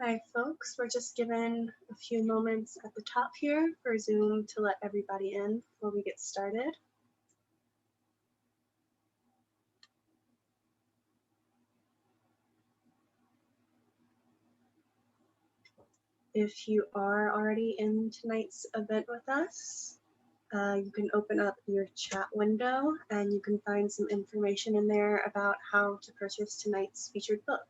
Hi folks, we're just given a few moments at the top here for Zoom to let everybody in before we get started. If you are already in tonight's event with us, you can open up your chat window and you can find some information in there about how to purchase tonight's featured book.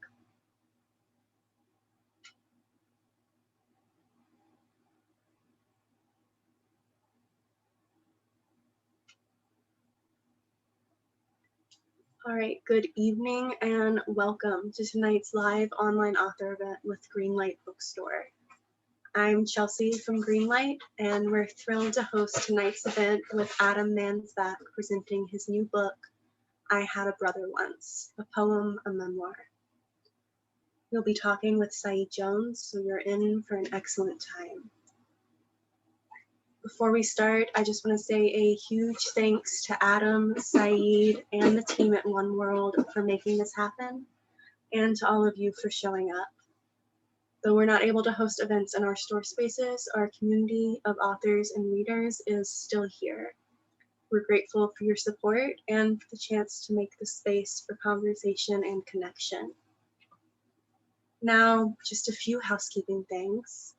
All right, good evening and welcome to tonight's live online author event with Greenlight Bookstore. I'm Chelsea from Greenlight, and we're thrilled to host tonight's event with Adam Mansbach presenting his new book, I Had a Brother Once, a poem, a memoir. We'll be talking with Saeed Jones, so you're in for an excellent time. Before we start, I just want to say a huge thanks to Adam, Saeed, and the team at One World for making this happen, and to all of you for showing up. Though we're not able to host events in our store spaces, our community of authors and readers is still here. We're grateful for your support and for the chance to make the space for conversation and connection. Now, just a few housekeeping things.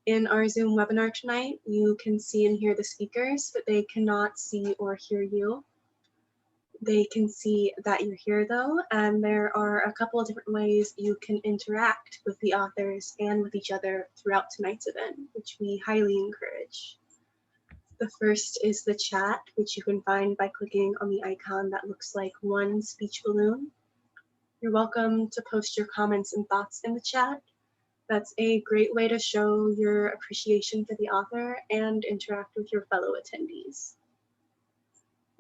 In our Zoom webinar tonight, you can see and hear the speakers, but they cannot see or hear you. They can see that you're here though, and there are a couple of different ways you can interact with the authors and with each other throughout tonight's event, which we highly encourage. The first is the chat, which you can find by clicking on the icon that looks like one speech balloon. You're welcome to post your comments and thoughts in the chat. That's a great way to show your appreciation for the author and interact with your fellow attendees.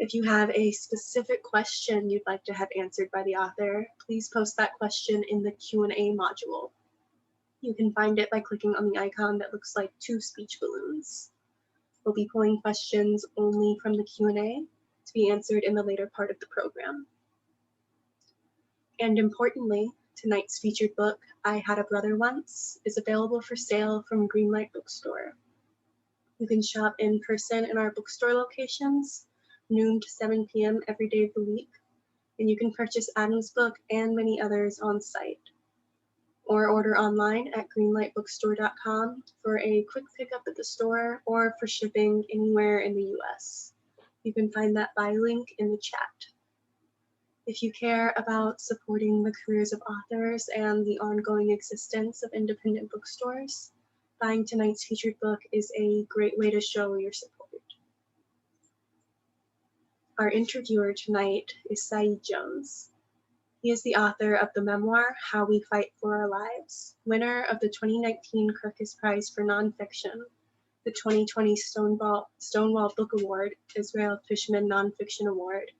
If you have a specific question you'd like to have answered by the author, please post that question in the Q&A module. You can find it by clicking on the icon that looks like two speech balloons. We'll be pulling questions only from the Q&A to be answered in the later part of the program. And importantly, tonight's featured book, I Had a Brother Once, is available for sale from Greenlight Bookstore. You can shop in person in our bookstore locations, noon to 7 p.m. every day of the week, and you can purchase Adam's book and many others on site, or order online at greenlightbookstore.com for a quick pickup at the store or for shipping anywhere in the US. You can find that buy link in the chat. If you care about supporting the careers of authors and the ongoing existence of independent bookstores, buying tonight's featured book is a great way to show your support. Our interviewer tonight is Saeed Jones. He is the author of the memoir, How We Fight for Our Lives, winner of the 2019 Kirkus Prize for Nonfiction, the 2020 Stonewall Book Award, Israel Fishman Nonfiction Award,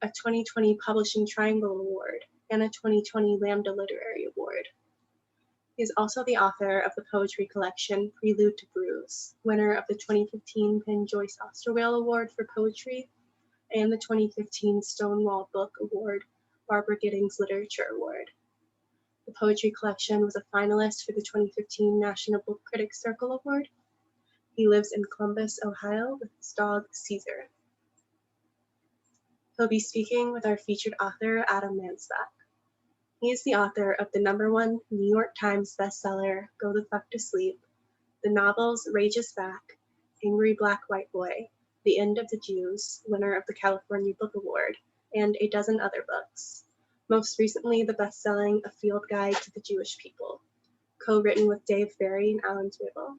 a 2020 Publishing Triangle Award, and a 2020 Lambda Literary Award. He is also the author of the poetry collection Prelude to Bruise, winner of the 2015 Penn Joyce Osterwhale Award for Poetry, and the 2015 Stonewall Book Award, Barbara Giddings Literature Award. The poetry collection was a finalist for the 2015 National Book Critics Circle Award. He lives in Columbus, Ohio with his dog, Caesar. He'll be speaking with our featured author, Adam Mansbach. He is the author of the #1 New York Times bestseller, Go the Fuck to Sleep, the novels Rage is Back, Angry Black White Boy, The End of the Jews, winner of the California Book Award, and a dozen other books. Most recently, the best-selling A Field Guide to the Jewish People, co-written with Dave Barry and Alan Twibble.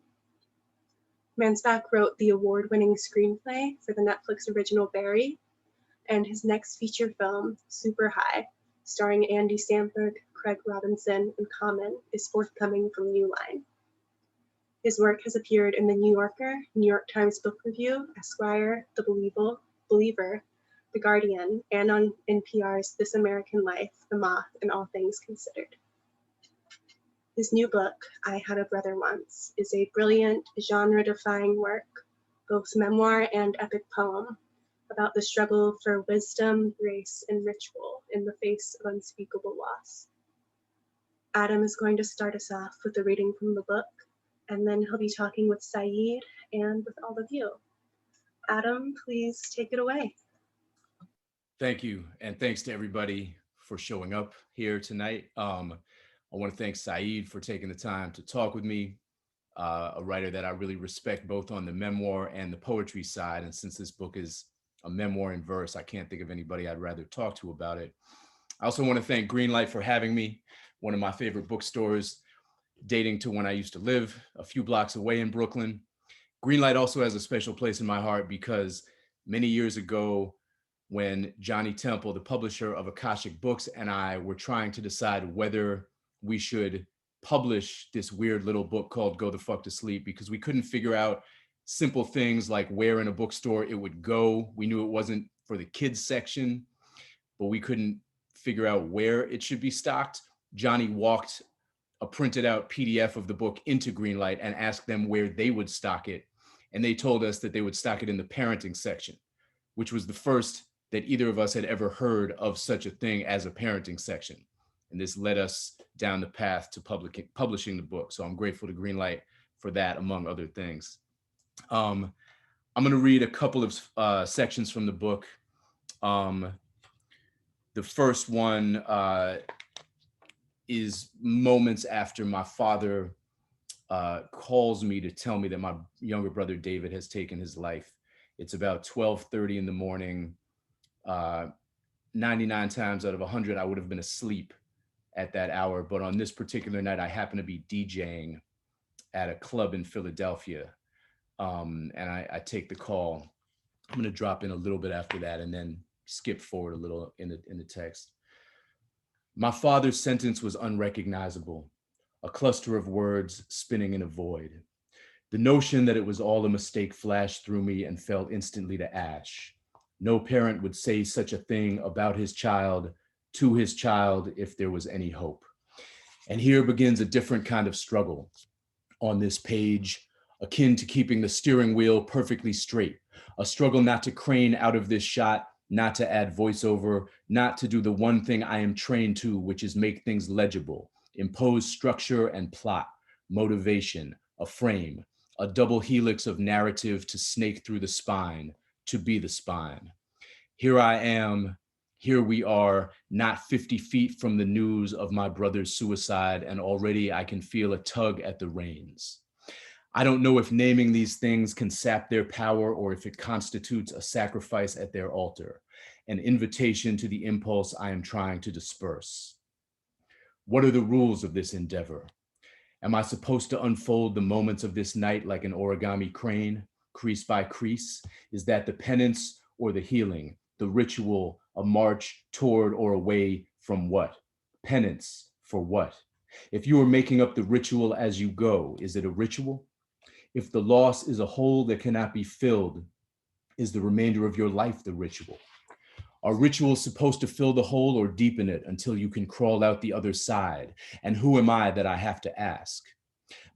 Mansbach wrote the award-winning screenplay for the Netflix original Barry, and his next feature film, Super High, starring Andy Samberg, Craig Robinson, and Common, is forthcoming from New Line. His work has appeared in The New Yorker, New York Times Book Review, Esquire, The Believer, The Guardian, and on NPR's This American Life, The Moth, and All Things Considered. His new book, I Had a Brother Once, is a brilliant, genre-defying work, both memoir and epic poem, about the struggle for wisdom, grace, and ritual in the face of unspeakable loss. Adam is going to start us off with a reading from the book, and then he'll be talking with Saeed and with all of you. Adam, please take it away. Thank you, and thanks to everybody for showing up here tonight. I want to thank Saeed for taking the time to talk with me, a writer that I really respect both on the memoir and the poetry side. And since this book is a memoir in verse, I can't think of anybody I'd rather talk to about it. I also want to thank Greenlight for having me, one of my favorite bookstores, dating to when I used to live a few blocks away in Brooklyn. Greenlight also has a special place in my heart because many years ago, when Johnny Temple, the publisher of Akashic Books, and I were trying to decide whether we should publish this weird little book called Go the Fuck to Sleep, because we couldn't figure out simple things like where in a bookstore it would go. We knew it wasn't for the kids section, but we couldn't figure out where it should be stocked. Johnny walked a printed out PDF of the book into Greenlight and asked them where they would stock it. And they told us that they would stock it in the parenting section, which was the first that either of us had ever heard of such a thing as a parenting section. And this led us down the path to publishing the book. So I'm grateful to Greenlight for that, among other things. I'm going to read a couple of sections from the book. The first one is moments after my father calls me to tell me that my younger brother David has taken his life. It's about 12:30 in the morning. 99 times out of 100, I would have been asleep at that hour. But on this particular night, I happened to be DJing at a club in Philadelphia. And I take the call. I'm going to drop in a little bit after that and then skip forward a little in the text. My father's sentence was unrecognizable, a cluster of words spinning in a void. The notion that it was all a mistake flashed through me and fell instantly to ash. No parent would say such a thing about his child to his child if there was any hope. And here begins a different kind of struggle on this page, akin to keeping the steering wheel perfectly straight, a struggle not to crane out of this shot, not to add voiceover, not to do the one thing I am trained to, which is make things legible, impose structure and plot, motivation, a frame, a double helix of narrative to snake through the spine, to be the spine. Here I am, here we are, not 50 feet from the news of my brother's suicide, and already I can feel a tug at the reins. I don't know if naming these things can sap their power or if it constitutes a sacrifice at their altar, an invitation to the impulse I am trying to disperse. What are the rules of this endeavor? Am I supposed to unfold the moments of this night like an origami crane, crease by crease? Is that the penance or the healing, the ritual, a march toward or away from what? Penance for what? If you are making up the ritual as you go, is it a ritual? If the loss is a hole that cannot be filled, is the remainder of your life the ritual? Are rituals supposed to fill the hole or deepen it until you can crawl out the other side? And who am I that I have to ask?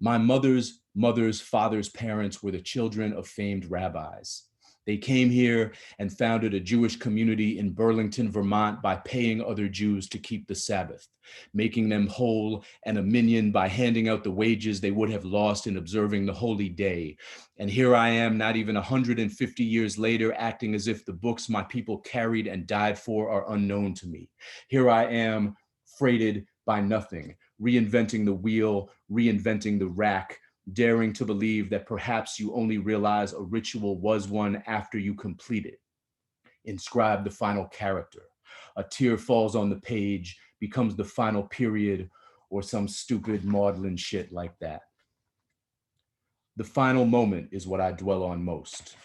My mother's father's parents were the children of famed rabbis. They came here and founded a Jewish community in Burlington, Vermont by paying other Jews to keep the Sabbath, making them whole and a minion by handing out the wages they would have lost in observing the holy day. And here I am, not even 150 years later, acting as if the books my people carried and died for are unknown to me. Here I am, freighted by nothing, reinventing the wheel, reinventing the rack, daring to believe that perhaps you only realize a ritual was one after you complete it. Inscribe the final character. A tear falls on the page, becomes the final period, or some stupid maudlin shit like that. The final moment is what I dwell on most.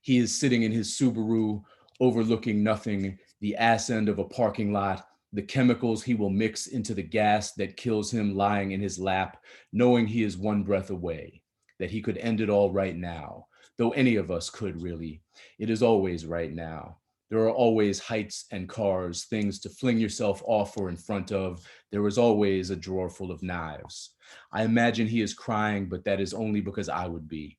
He is sitting in his Subaru, overlooking nothing, the ass end of a parking lot, the chemicals he will mix into the gas that kills him lying in his lap, knowing he is one breath away, that he could end it all right now, though any of us could really. It is always right now. There are always heights and cars, things to fling yourself off or in front of. There is always a drawer full of knives. I imagine he is crying, but that is only because I would be.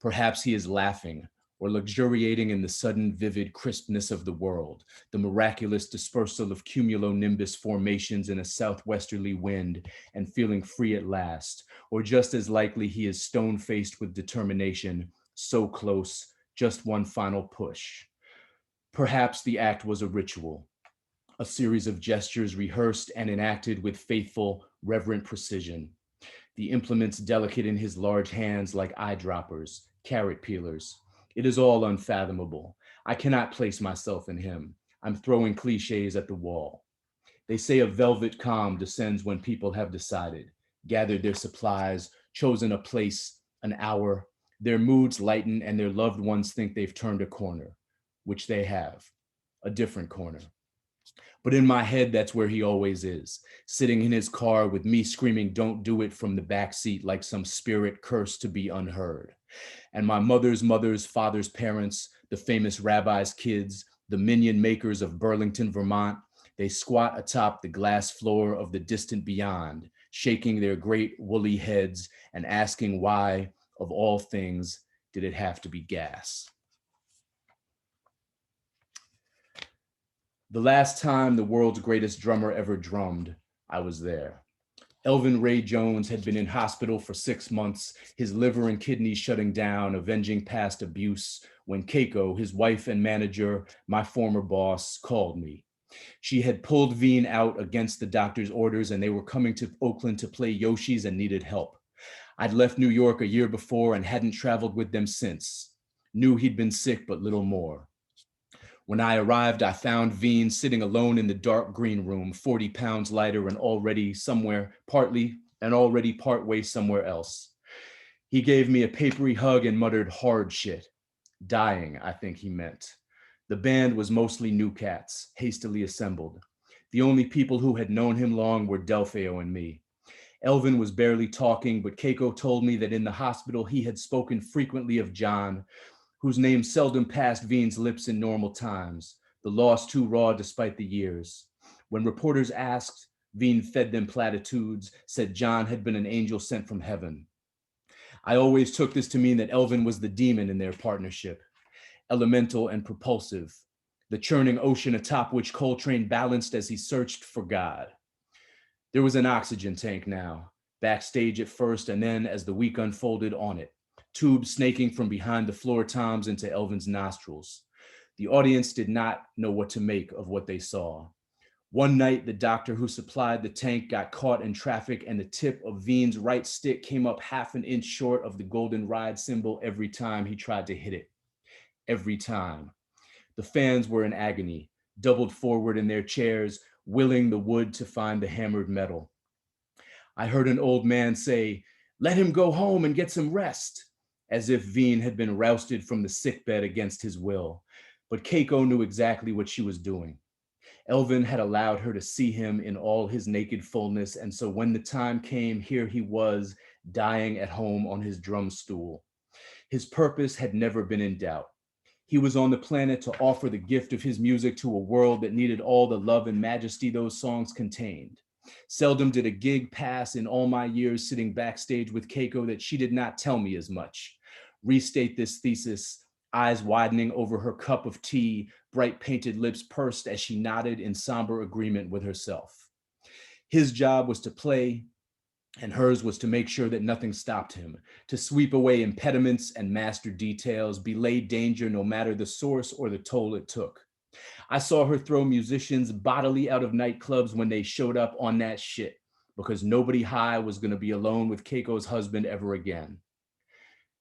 Perhaps he is laughing, or luxuriating in the sudden vivid crispness of the world, the miraculous dispersal of cumulonimbus formations in a southwesterly wind, and feeling free at last, or just as likely he is stone-faced with determination, so close, just one final push. Perhaps the act was a ritual, a series of gestures rehearsed and enacted with faithful, reverent precision. The implements delicate in his large hands like eyedroppers, carrot peelers. It is all unfathomable. I cannot place myself in him. I'm throwing cliches at the wall. They say a velvet calm descends when people have decided, gathered their supplies, chosen a place, an hour. Their moods lighten and their loved ones think they've turned a corner, which they have, a different corner. But in my head, that's where he always is, sitting in his car with me screaming, "Don't do it," from the back seat like some spirit cursed to be unheard. And my mother's father's parents, the famous rabbi's kids, the minion makers of Burlington, Vermont, they squat atop the glass floor of the distant beyond, shaking their great woolly heads and asking why, of all things, did it have to be gas? The last time the world's greatest drummer ever drummed, I was there. Elvin Ray Jones had been in hospital for 6 months, his liver and kidneys shutting down, avenging past abuse, when Keiko, his wife and manager, my former boss, called me. She had pulled Veen out against the doctor's orders, and they were coming to Oakland to play Yoshi's and needed help. I'd left New York a year before and hadn't traveled with them since. Knew he'd been sick, but little more. When I arrived, I found Veen sitting alone in the dark green room, 40 pounds lighter and already partway somewhere else. He gave me a papery hug and muttered, "Hard shit." Dying, I think he meant. The band was mostly new cats, hastily assembled. The only people who had known him long were Delfeo and me. Elvin was barely talking, but Keiko told me that in the hospital he had spoken frequently of John, whose name seldom passed Veen's lips in normal times, the loss too raw despite the years. When reporters asked, Veen fed them platitudes, said John had been an angel sent from heaven. I always took this to mean that Elvin was the demon in their partnership, elemental and propulsive, the churning ocean atop which Coltrane balanced as he searched for God. There was an oxygen tank now, backstage at first, and then as the week unfolded, on it. Tubes snaking from behind the floor toms into Elvin's nostrils. The audience did not know what to make of what they saw. One night, the doctor who supplied the tank got caught in traffic, and the tip of Veen's right stick came up half an inch short of the golden ride symbol every time he tried to hit it. Every time. The fans were in agony, doubled forward in their chairs, willing the wood to find the hammered metal. I heard an old man say, "Let him go home and get some rest," as if Veen had been rousted from the sickbed against his will. But Keiko knew exactly what she was doing. Elvin had allowed her to see him in all his naked fullness, and so when the time came, here he was, dying at home on his drum stool. His purpose had never been in doubt. He was on the planet to offer the gift of his music to a world that needed all the love and majesty those songs contained. Seldom did a gig pass in all my years sitting backstage with Keiko that she did not tell me as much. Restate this thesis, eyes widening over her cup of tea, bright painted lips pursed as she nodded in somber agreement with herself. His job was to play, and hers was to make sure that nothing stopped him, to sweep away impediments and master details, belay danger no matter the source or the toll it took. I saw her throw musicians bodily out of nightclubs when they showed up on that shit, because nobody high was going to be alone with Keiko's husband ever again.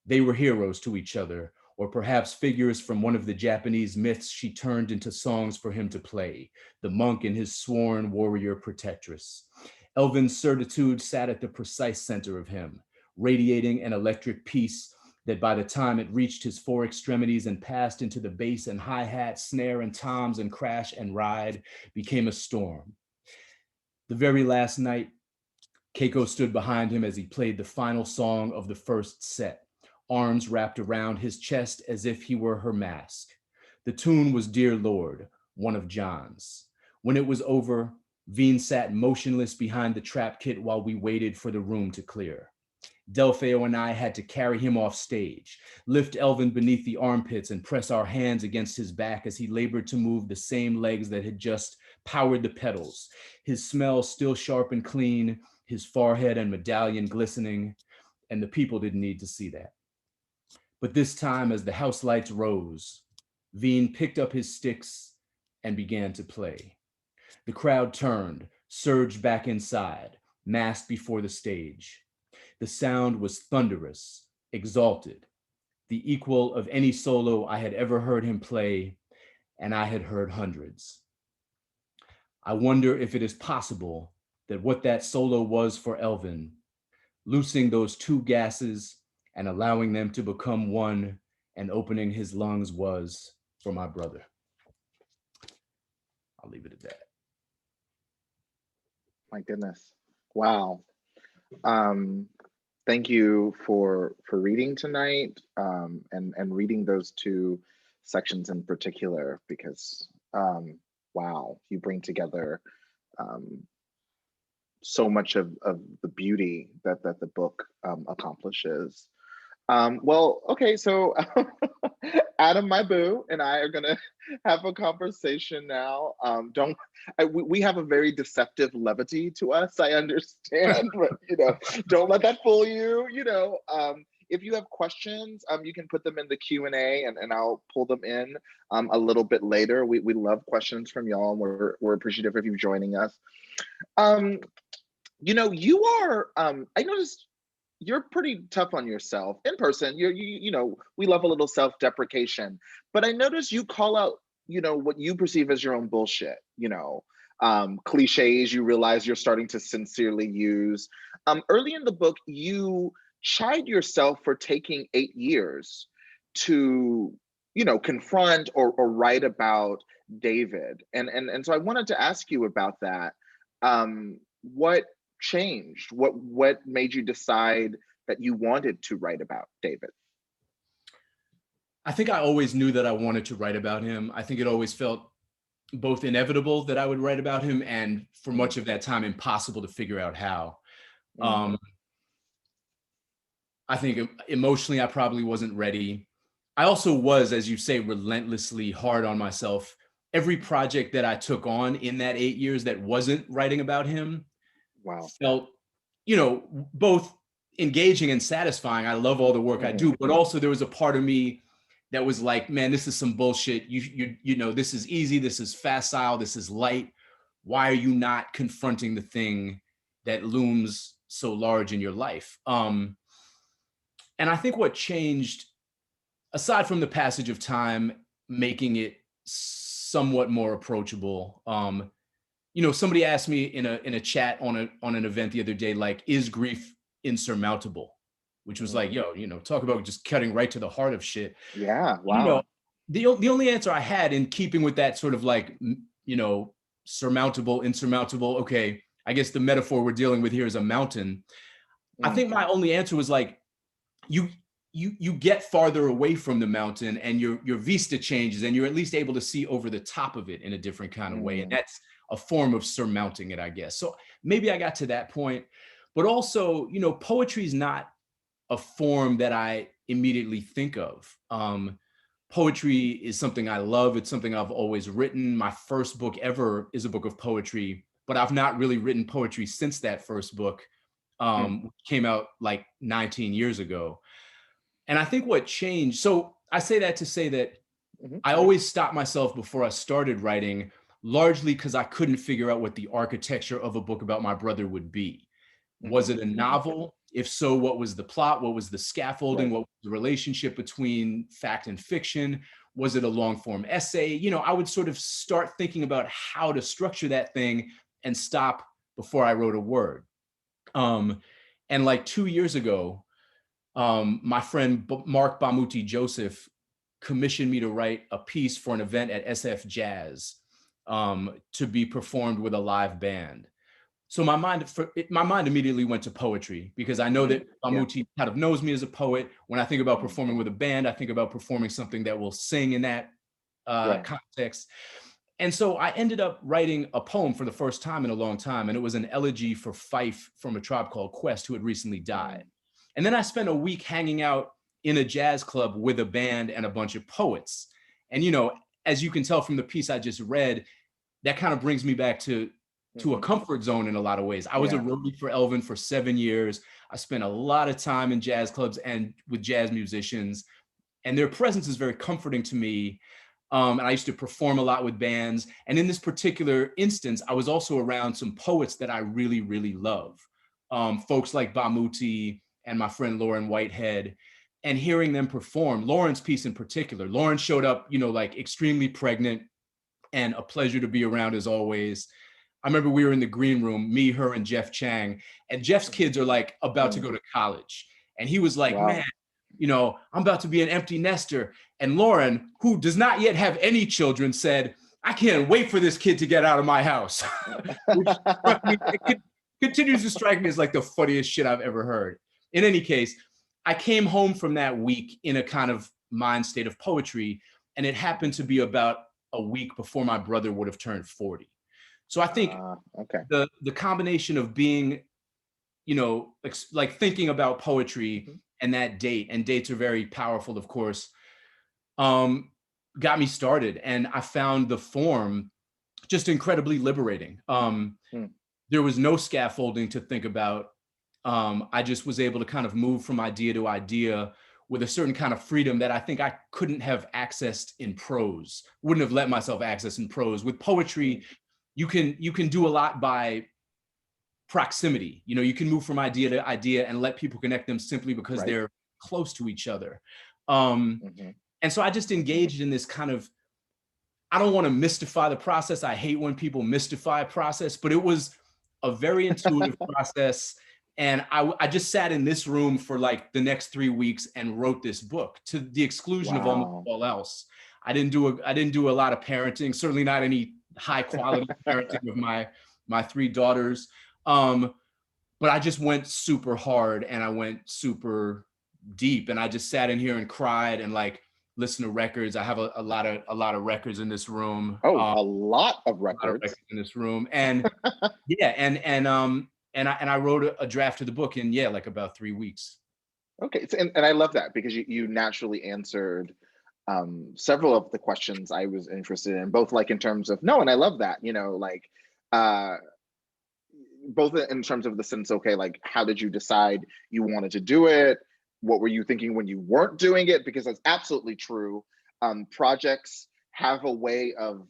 They were heroes to each other, or perhaps figures from one of the Japanese myths she turned into songs for him to play, the monk and his sworn warrior protectress. Elvin's certitude sat at the precise center of him, radiating an electric peace that by the time it reached his four extremities and passed into the bass and hi-hat, snare and toms and crash and ride, became a storm. The very last night, Keiko stood behind him as he played the final song of the first set, arms wrapped around his chest as if he were her mask. The tune was Dear Lord, one of John's. When it was over, Veen sat motionless behind the trap kit while we waited for the room to clear. Delpheo and I had to carry him off stage, lift Elvin beneath the armpits and press our hands against his back as he labored to move the same legs that had just powered the pedals, his smell still sharp and clean, his forehead and medallion glistening, and the people didn't need to see that. But this time, as the house lights rose, Veen picked up his sticks and began to play. The crowd turned, surged back inside, massed before the stage. The sound was thunderous, exalted, the equal of any solo I had ever heard him play, and I had heard hundreds. I wonder if it is possible that what that solo was for Elvin, loosing those two gases and allowing them to become one and opening his lungs, was for my brother. I'll leave it at that. My goodness. Wow. Thank you for reading tonight, and reading those two sections in particular, because wow, you bring together so much of the beauty that the book accomplishes. Well, okay, so Adam, my boo, and I are gonna have a conversation now. We have a very deceptive levity to us, I understand, but don't let that fool you. If you have questions, you can put them in the Q&A, and I'll pull them in a little bit later. We love questions from y'all, and we're appreciative of you joining us. You are, I noticed you're pretty tough on yourself in person. We love a little self-deprecation, but I noticed you call out, what you perceive as your own bullshit, cliches you realize you're starting to sincerely use. Early in the book, you chide yourself for taking 8 years to, confront or write about David. And so I wanted to ask you about that. What changed? What made you decide that you wanted to write about David? I think I always knew that I wanted to write about him. I think it always felt both inevitable that I would write about him, and for much of that time, impossible to figure out how. I think emotionally, I probably wasn't ready. I also was, as you say, relentlessly hard on myself. Every project that I took on in that 8 years that wasn't writing about him, wow, felt, both engaging and satisfying. I love all the work I do, but also there was a part of me that was like, man, this is some bullshit. This is easy. This is facile. This is light. Why are you not confronting the thing that looms so large in your life? And I think what changed, aside from the passage of time, making it somewhat more approachable, somebody asked me in a chat on an event the other day, like, is grief insurmountable? Which was like, talk about just cutting right to the heart of shit. Yeah, wow. The only answer I had, in keeping with that sort of like, surmountable, insurmountable, okay, I guess the metaphor we're dealing with here is a mountain. I think my only answer was like, you get farther away from the mountain and your vista changes, and you're at least able to see over the top of it in a different kind of way. And that's a form of surmounting it, I guess. So maybe I got to that point, but also, poetry is not a form that I immediately think of. Poetry is something I love. It's something I've always written. My first book ever is a book of poetry, but I've not really written poetry since that first book, came out like 19 years ago. And I think what changed, so I say that to say that I always stopped myself before I started writing, largely because I couldn't figure out what the architecture of a book about my brother would be. Was it a novel? If so, what was the plot? What was the scaffolding? What was the relationship between fact and fiction? Was it a long form essay? I would sort of start thinking about how to structure that thing and stop before I wrote a word. And like 2 years ago, my friend Mark Bamuti Joseph commissioned me to write a piece for an event at SF Jazz, to be performed with a live band. So my mind immediately went to poetry, because I know that Bamuti kind of knows me as a poet. When I think about performing with a band, I think about performing something that will sing in that context. And so I ended up writing a poem for the first time in a long time, and it was an elegy for Fife from A Tribe Called Quest, who had recently died. And then I spent a week hanging out in a jazz club with a band and a bunch of poets. And, you know, as you can tell from the piece I just read, that kind of brings me back to a comfort zone in a lot of ways. I was a roadie for Elvin for 7 years. I spent a lot of time in jazz clubs and with jazz musicians, and their presence is very comforting to me. And I used to perform a lot with bands. And in this particular instance, I was also around some poets that I really, really love. Folks like Bamuti and my friend Lauren Whitehead, and hearing them perform. Lauren's piece in particular. Lauren showed up, you know, like extremely pregnant and a pleasure to be around as always. I remember we were in the green room, me, her, and Jeff Chang, and Jeff's kids are like about to go to college. And he was like, man, you know, I'm about to be an empty nester. And Lauren, who does not yet have any children, said, I can't wait for this kid to get out of my house. Which struck me, it continues to strike me as like the funniest shit I've ever heard. In any case, I came home from that week in a kind of mind state of poetry, and it happened to be about a week before my brother would have turned 40. So I think the combination of being, you know, like thinking about poetry and that date, and dates are very powerful, of course, got me started. And I found the form just incredibly liberating. There was no scaffolding to think about. I just was able to kind of move from idea to idea with a certain kind of freedom that I think I couldn't have accessed in prose, wouldn't have let myself access in prose. With poetry, you can do a lot by proximity. You know, you can move from idea to idea and let people connect them simply because they're close to each other. And so I just engaged in this kind of, I don't want to mystify the process. I hate when people mystify a process, but it was a very intuitive process. And I just sat in this room for like the next 3 weeks and wrote this book to the exclusion of almost all else. I didn't do a lot of parenting, certainly not any high quality parenting of my 3 daughters. But I just went super hard and I went super deep, and I just sat in here and cried and like listened to records. I have a lot of records in this room. A lot of records in this room. And yeah, and I wrote a draft of the book in like about 3 weeks. Okay, so, and I love that because you naturally answered several of the questions I was interested in, both like in terms of and I love that, you know, like both in terms of the sense, okay, like how did you decide you wanted to do it? What were you thinking when you weren't doing it? Because that's absolutely true. Projects have a way of,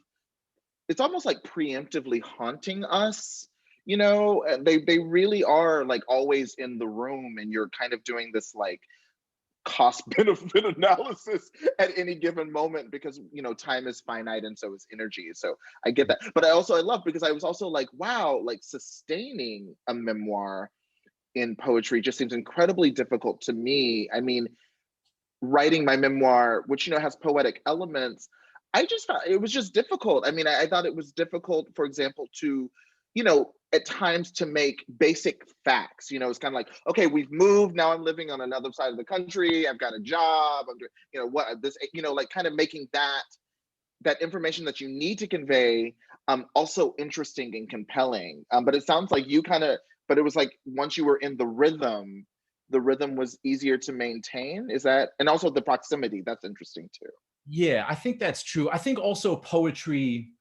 it's almost like preemptively haunting us. You know, they really are like always in the room, and you're kind of doing this like cost benefit analysis at any given moment because, you know, time is finite and so is energy. So I get that. But I love, because I was also like, wow, like sustaining a memoir in poetry just seems incredibly difficult to me. I mean, writing my memoir, which, you know, has poetic elements, I just found it was just difficult. I mean, I thought it was difficult, for example, to, you know, at times to make basic facts. You know, it's kind of like, okay, we've moved, now I'm living on another side of the country, I've got a job, I'm doing, you know, what this, you know, like kind of making that information that you need to convey also interesting and compelling. But it sounds like you kind of, but it was like once you were in the rhythm was easier to maintain. Is that, and also the proximity, that's interesting too. Yeah, I think that's true. I think also poetry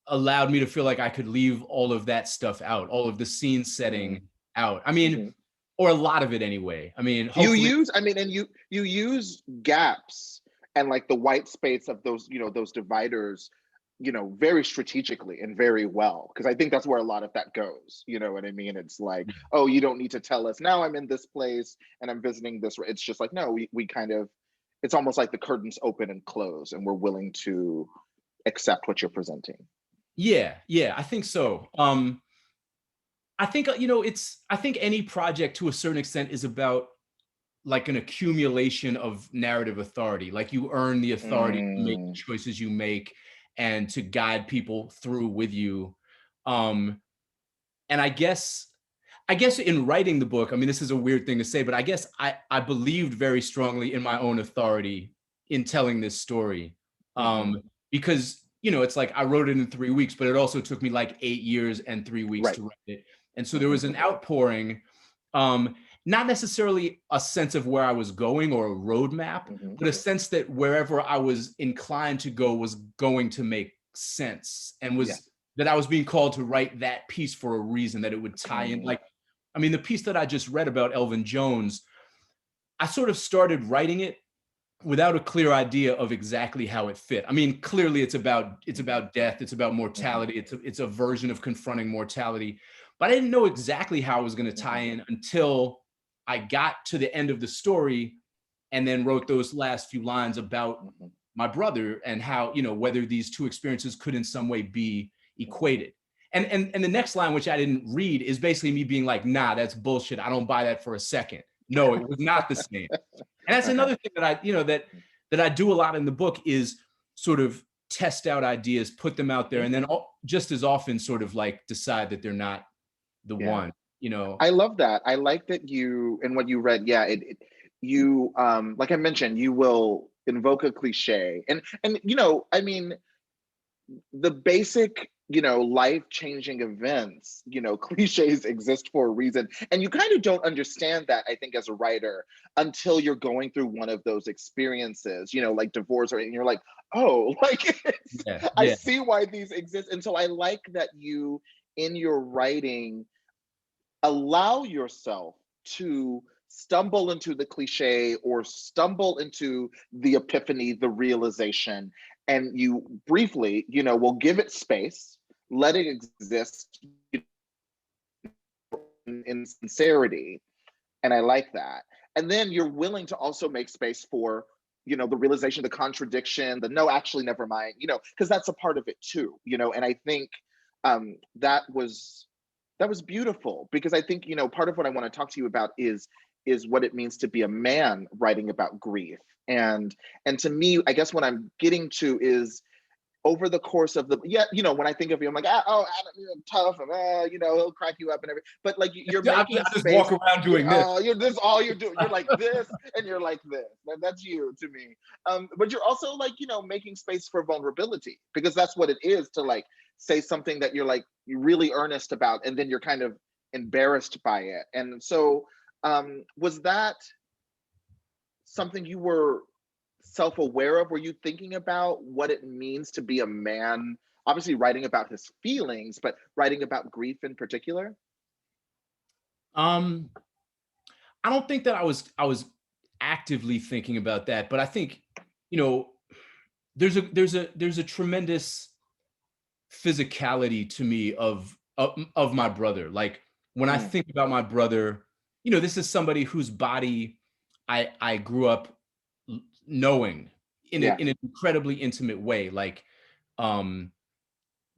allowed me to feel like I could leave all of that stuff out, all of the scene setting out. I mean, or a lot of it anyway. I mean, you use gaps and like the white space of those, you know, those dividers, you know, very strategically and very well, because I think that's where a lot of that goes. You know what I mean? It's like, oh, you don't need to tell us now I'm in this place and I'm visiting this. It's just like, no, we kind of, it's almost like the curtains open and close and we're willing to accept what you're presenting. Yeah, I think so. I think, you know, I think any project to a certain extent is about like an accumulation of narrative authority. Like you earn the authority to make the choices you make and to guide people through with you. And I guess in writing the book, I mean, this is a weird thing to say, but I guess I believed very strongly in my own authority in telling this story. Because, you know, it's like I wrote it in 3 weeks, but it also took me like 8 years and 3 weeks to write it. And so there was an outpouring. And not necessarily a sense of where I was going or a roadmap, but a sense that wherever I was inclined to go was going to make sense, and was that I was being called to write that piece for a reason, that it would tie in. Like, I mean, the piece that I just read about Elvin Jones, I sort of started writing it without a clear idea of exactly how it fit. I mean, clearly it's about death, it's about mortality, it's a version of confronting mortality, but I didn't know exactly how it was going to tie in until I got to the end of the story and then wrote those last few lines about my brother and how, you know, whether these two experiences could in some way be equated. And the next line, which I didn't read, is basically me being like, nah, that's bullshit. I don't buy that for a second. No, it was not the same. And that's another thing that I, you know, that I do a lot in the book, is sort of test out ideas, put them out there, and then just as often sort of like decide that they're not the one, you know. I love that. I like that you, and what you read, you like I mentioned, you will invoke a cliche, and you know, I mean, the basic, you know, life-changing events, you know, cliches exist for a reason, and you kind of don't understand that, I think, as a writer, until you're going through one of those experiences, you know, like divorce, and you're like, oh, like I see why these exist. And so I like that you, in your writing, allow yourself to stumble into the cliche or stumble into the epiphany, the realization, and you briefly, you know, will give it space, let it exist in sincerity. And I like that. And then you're willing to also make space for, you know, the realization, the contradiction, the no, actually, never mind, you know, because that's a part of it too, you know. And I think that was beautiful, because I think, you know, part of what I want to talk to you about is what it means to be a man writing about grief. And to me, I guess what I'm getting to is, over the course of the, you know, when I think of you, I'm like, oh, Adam, you're tough, and you know, he'll crack you up and everything. But like, you're making I just space. walk around doing this. You're this, all you're doing. You're like this, and you're like this. That's you to me. But you're also, like, you know, making space for vulnerability, because that's what it is to, like, say something that you're like, you're really earnest about, and then you're kind of embarrassed by it. And so, was that something you were self-aware of? Were you thinking about what it means to be a man, obviously writing about his feelings, but writing about grief in particular? I don't think that I was actively thinking about that, but I think, you know, there's a tremendous physicality to me of my brother. Like, when I think about my brother, you know, this is somebody whose body I grew up knowing in an incredibly intimate way, like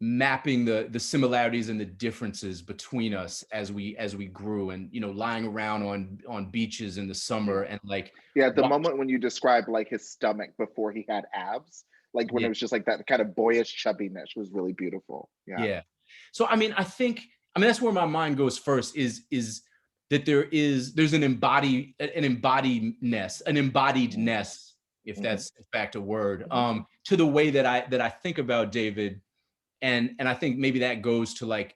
mapping the similarities and the differences between us as we grew, and, you know, lying around on beaches in the summer, and like the moment when you described, like, his stomach before he had abs, like when it was just like that kind of boyish chubbiness, was really beautiful. So I mean, that's where my mind goes first, is that there's an embodiedness, if that's in fact a word, to the way that I think about David. And I think maybe that goes to, like,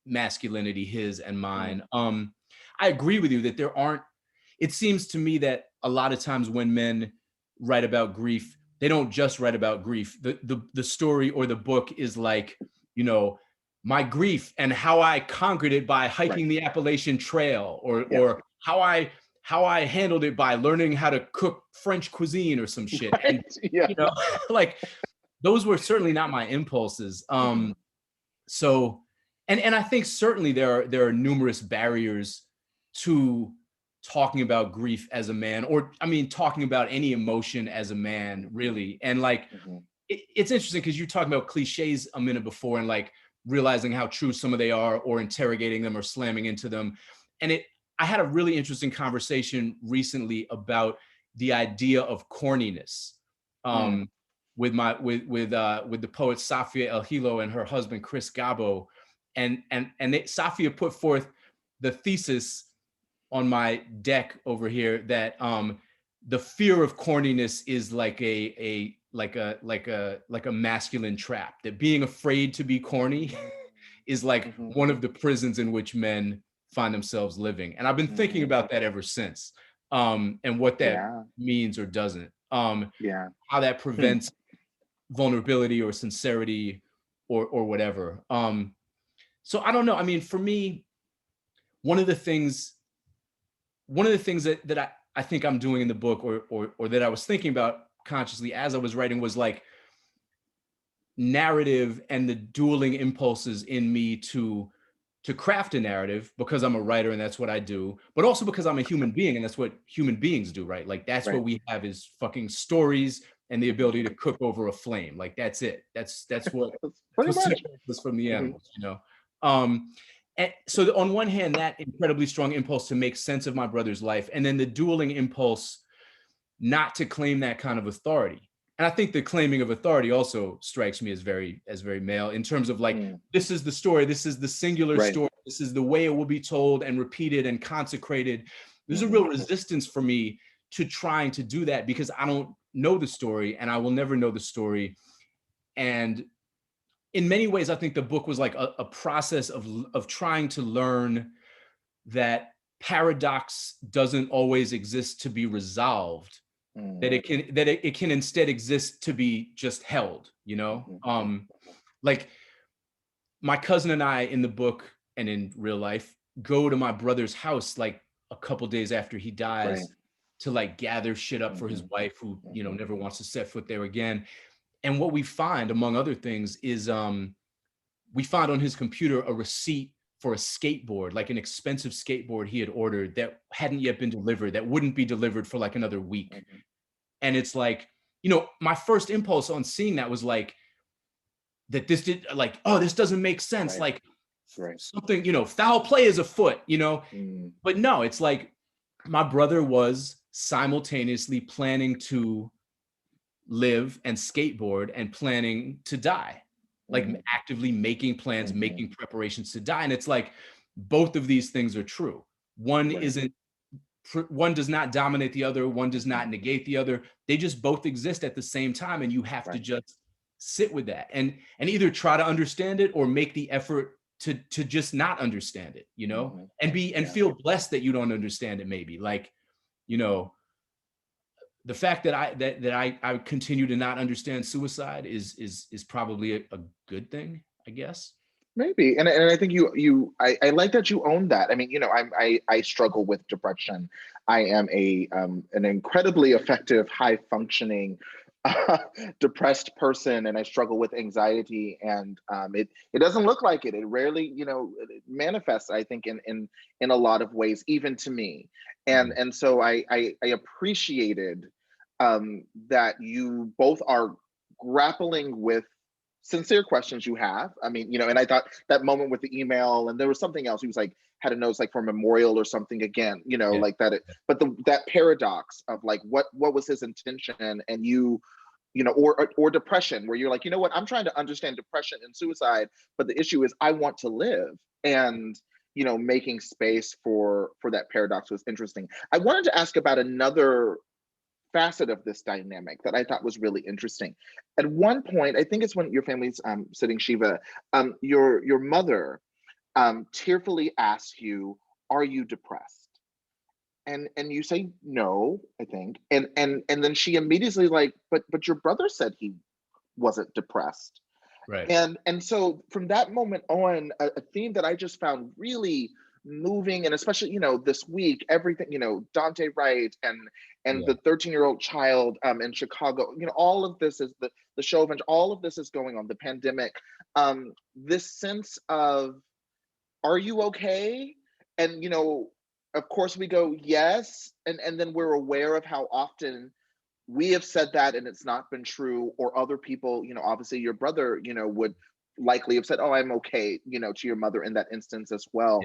masculinity, his and mine. I agree with you that it seems to me that a lot of times when men write about grief, they don't just write about grief. The story or the book is like, you know, my grief and how I conquered it by hiking the Appalachian Trail, or how I handled it by learning how to cook French cuisine or some shit. And, you know, like, those were certainly not my impulses. So, and I think certainly there are numerous barriers to talking about grief as a man, or, I mean, talking about any emotion as a man, really. And, like, it's interesting because you talked about cliches a minute before, and, like, realizing how true some of they are, or interrogating them or slamming into them. And I had a really interesting conversation recently about the idea of corniness. With the poet Safia El Hilo and her husband Chris Gabo, and Safia put forth the thesis on my deck over here that the fear of corniness is like a masculine trap, that being afraid to be corny is like one of the prisons in which men find themselves living. And I've been thinking about that ever since, and what that means or doesn't, how that prevents vulnerability or sincerity or whatever. So I don't know. I mean, for me, one of the things that I think I'm doing in the book, or that I was thinking about consciously as I was writing, was like narrative and the dueling impulses in me to craft a narrative, because I'm a writer and that's what I do, but also because I'm a human being and that's what human beings do, right? Like that's what we have, is fucking stories and the ability to cook over a flame. Like that's it. That's what separates us from the animals, you know? And so on one hand, that incredibly strong impulse to make sense of my brother's life, and then the dueling impulse not to claim that kind of authority. And I think the claiming of authority also strikes me as very male, in terms of like, this is the story, this is the singular story, this is the way it will be told and repeated and consecrated. There's a real resistance for me to trying to do that, because I don't know the story and I will never know the story. And in many ways, I think the book was like a process of trying to learn that paradox doesn't always exist to be resolved, that it can instead exist to be just held, you know? Like my cousin and I in the book and in real life go to my brother's house like a couple days after he dies to like gather shit up for his wife, who, you know, never wants to set foot there again. And what we find, among other things, is we find on his computer a receipt for a skateboard, like an expensive skateboard he had ordered that hadn't yet been delivered, that wouldn't be delivered for like another week. And it's like, you know, my first impulse on seeing that was like, that this did like, oh, this doesn't make sense. Like something, you know, foul play is afoot, you know? But no, it's like my brother was simultaneously planning to live and skateboard and planning to die, like actively making plans, making preparations to die. And it's like, both of these things are true. One does not dominate the other. One does not negate the other. They just both exist at the same time. And you have to just sit with that and either try to understand it or make the effort to just not understand it, you know, and feel blessed that you don't understand it. Maybe, like, you know, the fact that I continue to not understand suicide is probably a good thing, I guess. Maybe, and I think I like that you own that. I mean, you know, I struggle with depression. I am an incredibly effective, high functioning, depressed person, and I struggle with anxiety, and it doesn't look like it. It rarely, you know, it manifests, I think, in a lot of ways, even to me. And so I appreciated that you both are grappling with sincere questions you have. I mean, you know, and I thought that moment with the email, and there was something else. He was like, had a note like for a memorial or something again, you know, like that. But that paradox of like, what was his intention, and you know, or depression, where you're like, you know what, I'm trying to understand depression and suicide, but the issue is I want to live, and you know, making space for that paradox was interesting. I wanted to ask about another facet of this dynamic that I thought was really interesting. At one point, I think it's when your family's sitting Shiva, your mother tearfully asks you, "Are you depressed?" And you say no, I think, and then she immediately like, but your brother said he wasn't depressed, right? And so from that moment on, a theme that I just found really moving, and especially, you know, this week, everything, you know, Dante Wright and the 13-year-old child in Chicago, you know, all of this is the show event, all of this is going on, the pandemic, this sense of, are you okay? And, you know, of course we go, yes, and then we're aware of how often we have said that and it's not been true, or other people, you know, obviously your brother, you know, would likely have said, oh, I'm okay, you know, to your mother in that instance as well.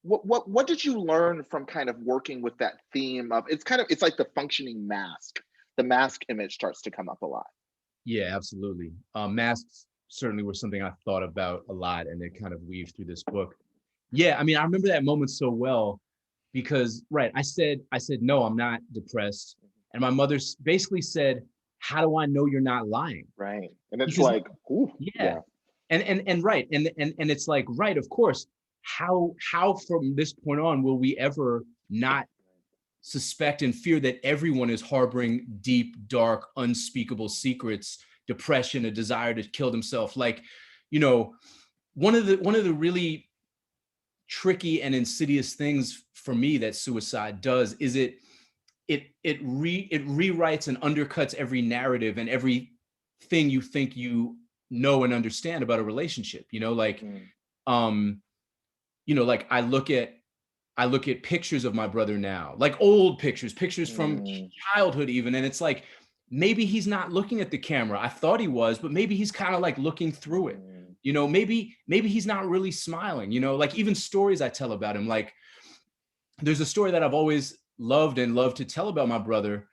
What did you learn from kind of working with that theme of, it's like the functioning mask, the mask image starts to come up a lot? Yeah, absolutely. Masks certainly were something I thought about a lot, and it kind of weaved through this book. Yeah, I mean, I remember that moment so well because, right, I said, no, I'm not depressed. And my mother basically said, how do I know you're not lying? Right. And it's because, like, ooh, yeah. And right. And it's like, right, of course. how from this point on will we ever not suspect and fear that everyone is harboring deep, dark, unspeakable secrets, depression, a desire to kill themselves? Like, you know, one of the really tricky and insidious things for me that suicide does is it rewrites and undercuts every narrative and everything you think you know and understand about a relationship. You know, like, you know, like I look at pictures of my brother now, like old pictures from childhood even, and it's like, maybe he's not looking at the camera. I thought he was, but maybe he's kind of like looking through it. You know, maybe he's not really smiling, you know, like even stories I tell about him. Like there's a story that I've always loved to tell about my brother,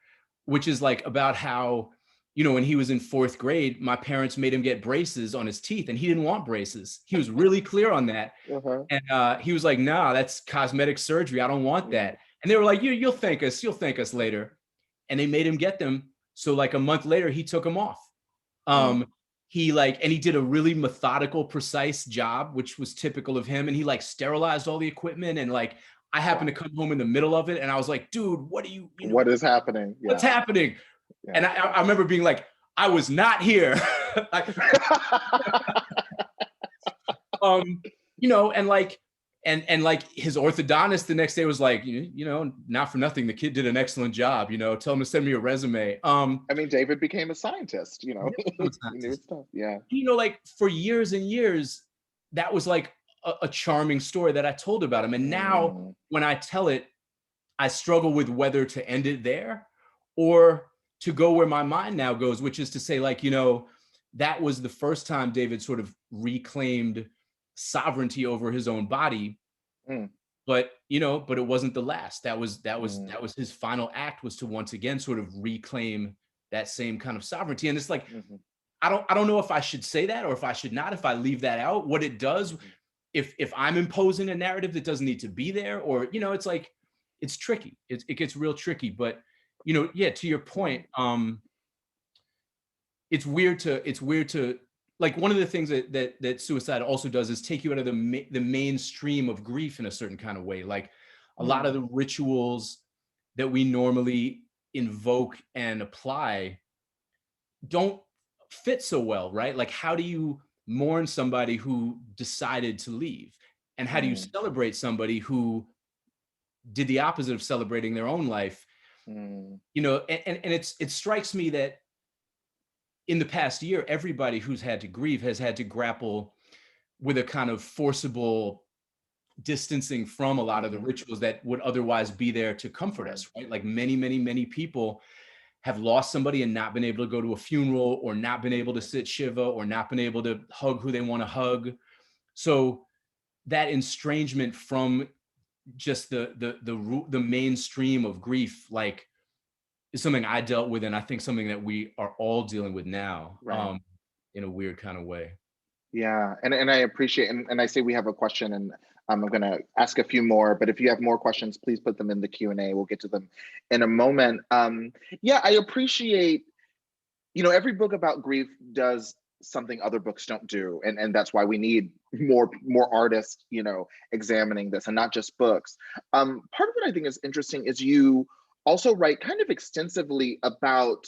which is like about how, you know, when he was in 4th grade, my parents made him get braces on his teeth and he didn't want braces. He was really clear on that. And he was like, nah, that's cosmetic surgery. I don't want that. And they were like, you'll thank us later. And they made him get them. So like a month later, he took them off. He did a really methodical, precise job, which was typical of him. And he like sterilized all the equipment. And like, I happened to come home in the middle of it. And I was like, dude, what is happening? What's happening? Yeah. And I remember being like, I was not here. You know, and like his orthodontist the next day was like, you know, not for nothing, the kid did an excellent job, you know, tell him to send me a resume. I mean, David became a scientist, you know, he knew stuff. Yeah. You know, like for years and years, that was like a charming story that I told about him. And now when I tell it, I struggle with whether to end it there or to go where my mind now goes, which is to say, like, you know, that was the first time David sort of reclaimed sovereignty over his own body. But, you know, but it wasn't the last. That was his final act, was to once again sort of reclaim that same kind of sovereignty. And it's like, I don't know if I should say that or if I should not, if I leave that out, what it does, if I'm imposing a narrative that doesn't need to be there, or, you know, it's like, it's tricky. It gets real tricky. But, you know, yeah, to your point, it's weird to like, one of the things that suicide also does is take you out of the mainstream of grief in a certain kind of way. Like a lot of the rituals that we normally invoke and apply don't fit so well, right? Like, how do you mourn somebody who decided to leave? And how do you celebrate somebody who did the opposite of celebrating their own life? You know, and it strikes me that in the past year, everybody who's had to grieve has had to grapple with a kind of forcible distancing from a lot of the rituals that would otherwise be there to comfort us, right? Like many people have lost somebody and not been able to go to a funeral, or not been able to sit Shiva, or not been able to hug who they want to hug. So that estrangement from just the mainstream of grief, like, is something I dealt with, and I think something that we are all dealing with now, in a weird kind of way. Yeah, and I appreciate, and I say we have a question, and I'm going to ask a few more, but if you have more questions, please put them in the Q&A. We'll get to them in a moment. Yeah, I appreciate, you know, every book about grief does something other books don't do, and that's why we need more artists, you know, examining this, and not just books. Part of what I think is interesting is you also write kind of extensively about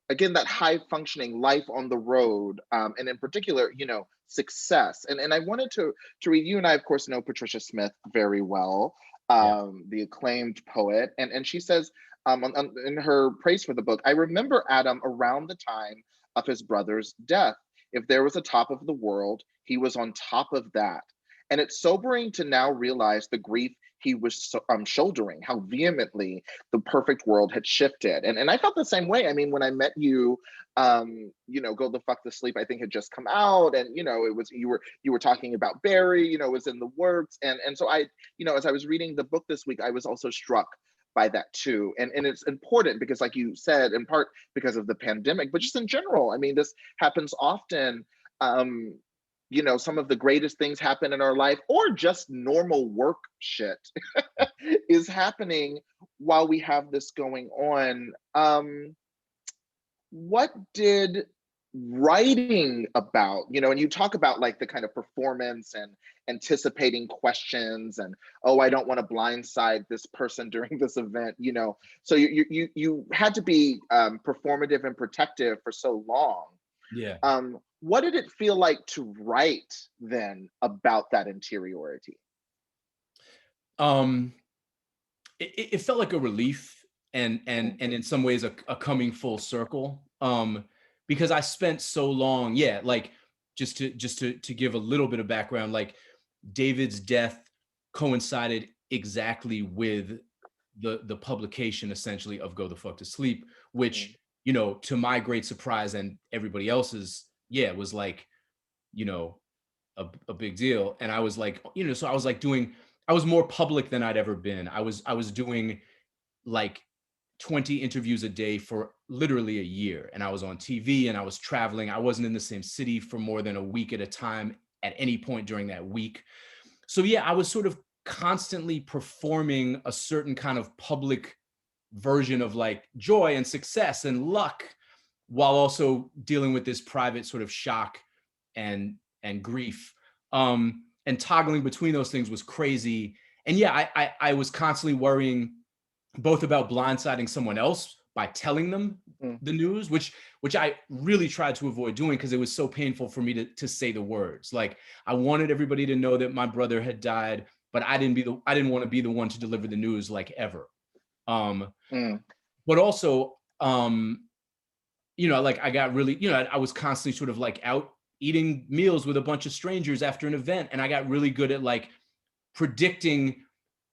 again, that high functioning life on the road, and in particular, you know, success. And I wanted to read, you and I, of course, know Patricia Smith very well, the acclaimed poet. And she says, in her praise for the book, I remember Adam around the time of his brother's death. If there was a top of the world, he was on top of that. And it's sobering to now realize the grief he was shouldering, how vehemently the perfect world had shifted. And I felt the same way. I mean, when I met you, you know, Go the Fuck to Sleep, I think had just come out, and, you know, it was, you were talking about Barry, you know, it was in the works. And so I, you know, as I was reading the book this week, I was also struck by that too. And it's important because, like you said, in part because of the pandemic, but just in general, I mean, this happens often. You know, some of the greatest things happen in our life, or just normal work shit is happening while we have this going on. What did writing about, you know, and you talk about like the kind of performance anticipating questions and, oh, I don't want to blindside this person during this event, you know. So you had to be performative and protective for so long. Yeah. What did it feel like to write then about that interiority? It felt like a relief, and in some ways a coming full circle. Because I spent so long, like just to give a little bit of background, like David's death coincided exactly with the publication essentially of Go the Fuck to Sleep, which, you know, to my great surprise and everybody else's, was like, you know, a big deal. And I was like, you know, so I was like I was more public than I'd ever been. I was doing like 20 interviews a day for literally a year. And I was on TV and I was traveling. I wasn't in the same city for more than a week at a time at any point during that week. So I was sort of constantly performing a certain kind of public version of like joy and success and luck, while also dealing with this private sort of shock and grief. And toggling between those things was crazy. And I was constantly worrying both about blindsiding someone else by telling them the news, which I really tried to avoid doing because it was so painful for me to say the words. Like, I wanted everybody to know that my brother had died, but I didn't want to be the one to deliver the news, like, ever. But also, you know, like, I got really, you know, I was constantly sort of like out eating meals with a bunch of strangers after an event, and I got really good at like predicting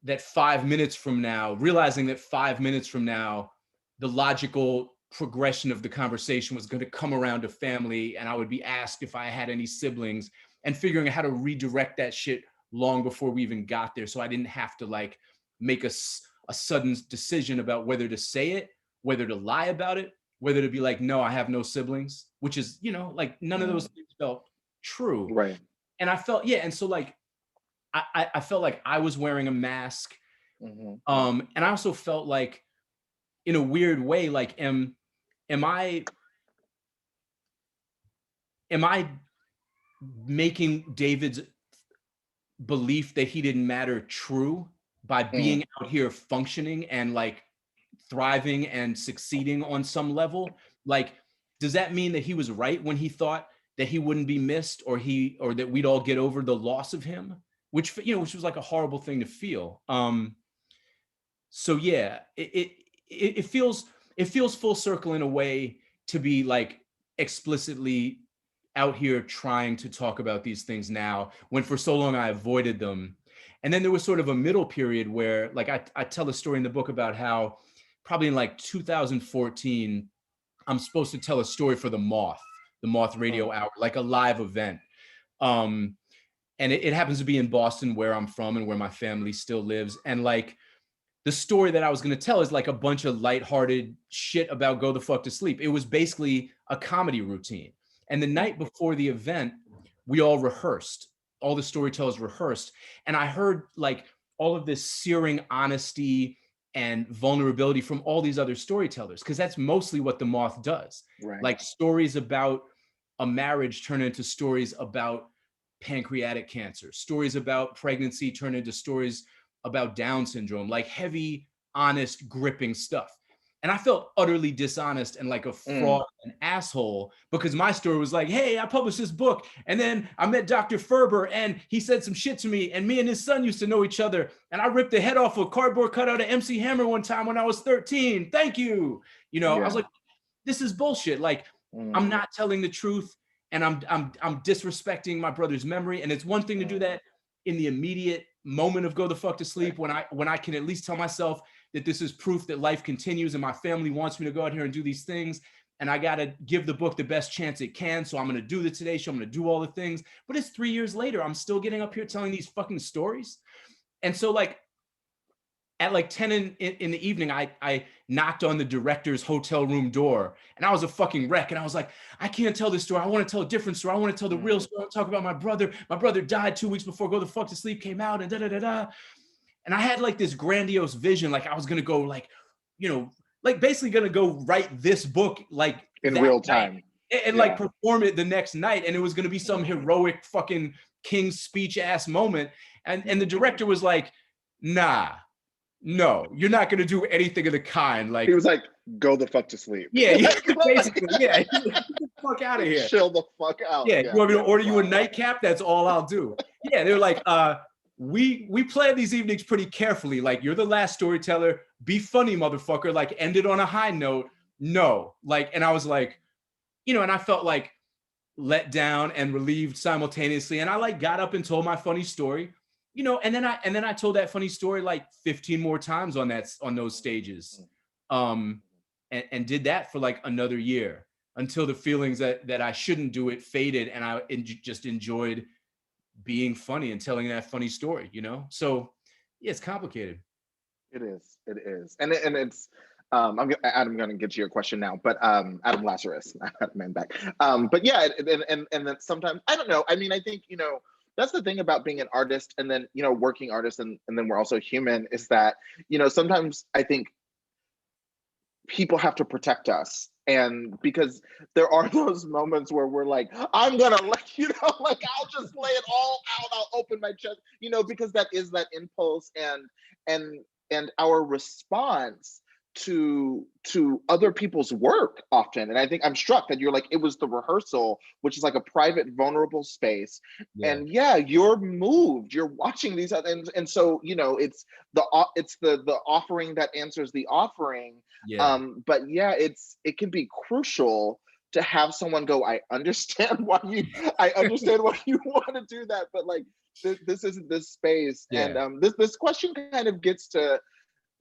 that 5 minutes from now, realizing that 5 minutes from now, the logical progression of the conversation was going to come around to family, and I would be asked if I had any siblings, and figuring out how to redirect that shit long before we even got there, so I didn't have to like make a sudden decision about whether to say it, whether to lie about it, whether to be like, no, I have no siblings, which is, you know, like, none of those things felt true. Right. And I felt, and so like, I felt like I was wearing a mask. And I also felt like, in a weird way, like, am I making David's belief that he didn't matter true by being out here functioning and like thriving and succeeding on some level? Like, does that mean that he was right when he thought that he wouldn't be missed, or that we'd all get over the loss of him, which was like a horrible thing to feel. So it feels full circle in a way to be like explicitly out here trying to talk about these things now, when for so long I avoided them. And then there was sort of a middle period where, like, I tell a story in the book about how probably in like 2014, I'm supposed to tell a story for the Moth Radio Hour, like a live event. And it happens to be in Boston, where I'm from and where my family still lives. And like, the story that I was going to tell is like a bunch of lighthearted shit about Go the Fuck to Sleep. It was basically a comedy routine. And the night before the event, we all rehearsed. All the storytellers rehearsed. And I heard like all of this searing honesty and vulnerability from all these other storytellers, because that's mostly what the Moth does. Right. Like, stories about a marriage turn into stories about pancreatic cancer. Stories about pregnancy turn into stories about Down syndrome, like heavy, honest, gripping stuff. And I felt utterly dishonest and like a fraud and asshole, because my story was like, hey, I published this book, and then I met Dr. Ferber and he said some shit to me, and me and his son used to know each other, and I ripped the head off a cardboard cutout of MC Hammer one time when I was 13. Thank you. You know, I was like, this is bullshit. Like, I'm not telling the truth, and I'm disrespecting my brother's memory. And it's one thing to do that in the immediate moment of Go the Fuck to Sleep, when I can at least tell myself that this is proof that life continues and my family wants me to go out here and do these things, and I got to give the book the best chance it can. So I'm going to do the Today Show. I'm going to do all the things. But it's 3 years later. I'm still getting up here telling these fucking stories. And so like, at like 10 in the evening, I knocked on the director's hotel room door, and I was a fucking wreck. And I was like, I can't tell this story. I want to tell a different story. I want to tell the real story. I want to talk about my brother. My brother died 2 weeks before Go the Fuck to Sleep came out, and da-da-da-da. And I had like this grandiose vision. Like, I was going to go like, you know, like basically going to go write this book like in real time and like perform it the next night. And it was going to be some heroic fucking King's Speech ass moment. And the director was like, nah, no, you're not going to do anything of the kind. Like, he was like, go the fuck to sleep. Yeah, basically, yeah. Get the fuck out of here. Chill the fuck out. Yeah, you want me to order you a nightcap? That's all I'll do. Yeah, they're like, we plan these evenings pretty carefully. Like, you're the last storyteller. Be funny, motherfucker. Like, end it on a high note. No, like, and I was like, and I felt like let down and relieved simultaneously. And I like got up and told my funny story, and then I told that funny story like 15 more times on those stages. And did that for like another year until the feelings that I shouldn't do it faded, and I just enjoyed being funny and telling that funny story, So yeah, it's complicated. It is, and it's. I'm going to get to your question now, but Adam Lazarus, not Mansbach. But yeah, and then sometimes I don't know. I mean, I think that's the thing about being an artist, and then working artist, and then we're also human. Is that sometimes I think people have to protect us, and because there are those moments where we're like, I'm gonna like I'll just lay it all out, I'll open my chest, because that is that impulse, and our response to other people's work often. And I think I'm struck that you're like, it was the rehearsal, which is like a private, vulnerable space. Yeah. And yeah, you're moved, you're watching these and so it's the offering that answers the offering. Yeah. But yeah, it can be crucial to have someone go, I understand why you want to do that, but like this isn't this space. Yeah. And this question kind of gets to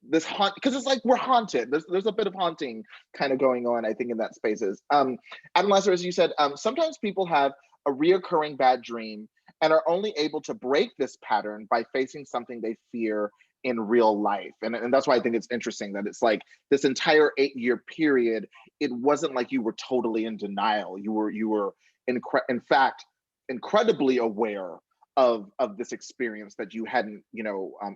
this haunt, because it's like we're haunted. There's a bit of haunting kind of going on, I think, in that spaces. Adam Lazarus, you said sometimes people have a reoccurring bad dream and are only able to break this pattern by facing something they fear in real life. And that's why I think it's interesting that it's like this entire 8-year period, it wasn't like you were totally in denial. You were in fact incredibly aware of this experience that you hadn't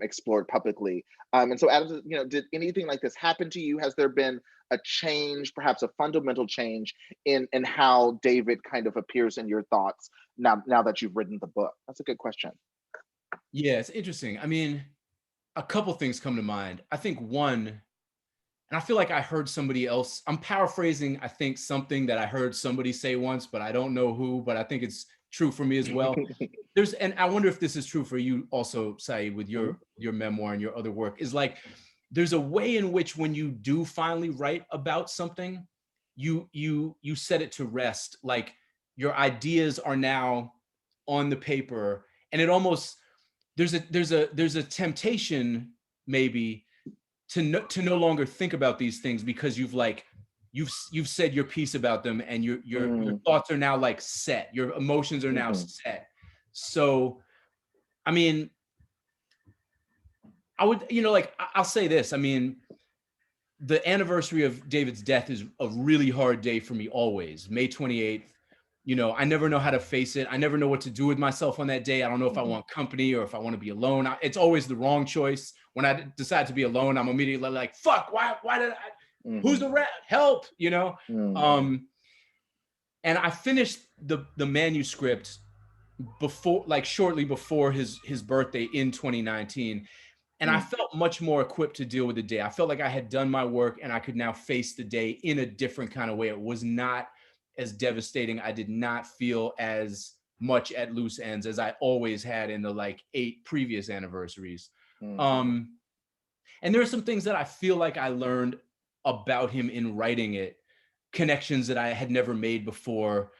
explored publicly. And so Adam, did anything like this happen to you? Has there been a change, perhaps a fundamental change in how David kind of appears in your thoughts now that you've written the book? That's a good question. Yeah, it's interesting. I mean, a couple things come to mind. I think one, and I feel like I heard somebody else, I'm paraphrasing, I think something that I heard somebody say once, but I don't know who, but I think it's true for me as well. And I wonder if this is true for you also, Saeed, with your memoir and your other work, is like, there's a way in which when you do finally write about something, you set it to rest. Like your ideas are now on the paper, and it almost, there's a temptation maybe to no longer think about these things, because you've said your piece about them, and your thoughts are now like set, your emotions are now set. So, I mean, I would, I'll say this. I mean, the anniversary of David's death is a really hard day for me always. May 28th, I never know how to face it. I never know what to do with myself on that day. I don't know if I want company or if I want to be alone. It's always the wrong choice. When I decide to be alone, I'm immediately like, fuck, why did I, who's the rat? Help, And I finished the manuscript before, like shortly before his birthday in 2019. And I felt much more equipped to deal with the day. I felt like I had done my work and I could now face the day in a different kind of way. It was not as devastating. I did not feel as much at loose ends as I always had in the like 8 previous anniversaries. And there are some things that I feel like I learned about him in writing it, connections that I had never made before.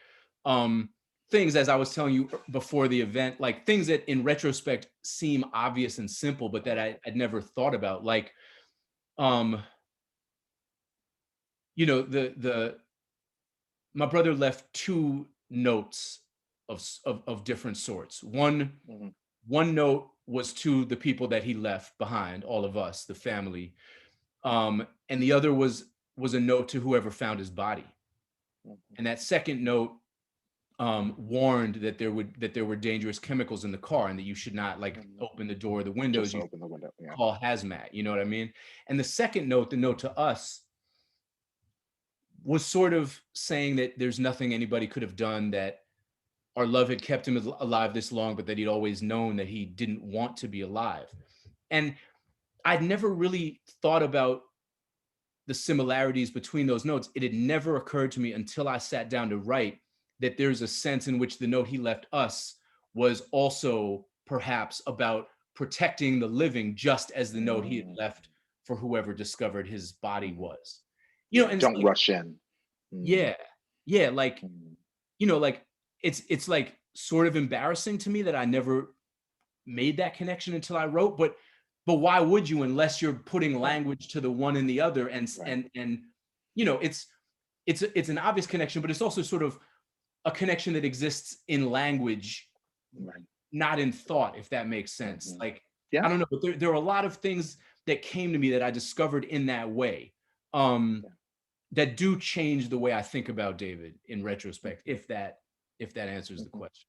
Things, as I was telling you before the event, like things that in retrospect seem obvious and simple, but that I'd never thought about. Like, my brother left 2 notes of different sorts. One note was to the people that he left behind, all of us, the family. And the other was a note to whoever found his body. And that second note warned that there were dangerous chemicals in the car, and that you should not like open the door or the windows. You open the window, yeah. Call hazmat, you know what I mean? And the second note, the note to us, was sort of saying that there's nothing anybody could have done that our love had kept him alive this long, but that he'd always known that he didn't want to be alive. And I'd never really thought about the similarities between those notes. It had never occurred to me until I sat down to write that there's a sense in which the note he left us was also perhaps about protecting the living, just as the note he had left for whoever discovered his body was. You know, and Don't like, rush in. yeah, yeah, like, you know, like it's like sort of embarrassing to me that I never made that connection until I wrote, but why would you, unless you're putting language to the one and the other, and you know, it's an obvious connection, but it's also sort of a connection that exists in language, not in thought, if that makes sense. Like, I don't know, but there are a lot of things that came to me that I discovered in that way, that do change the way I think about David in retrospect, if that answers the question.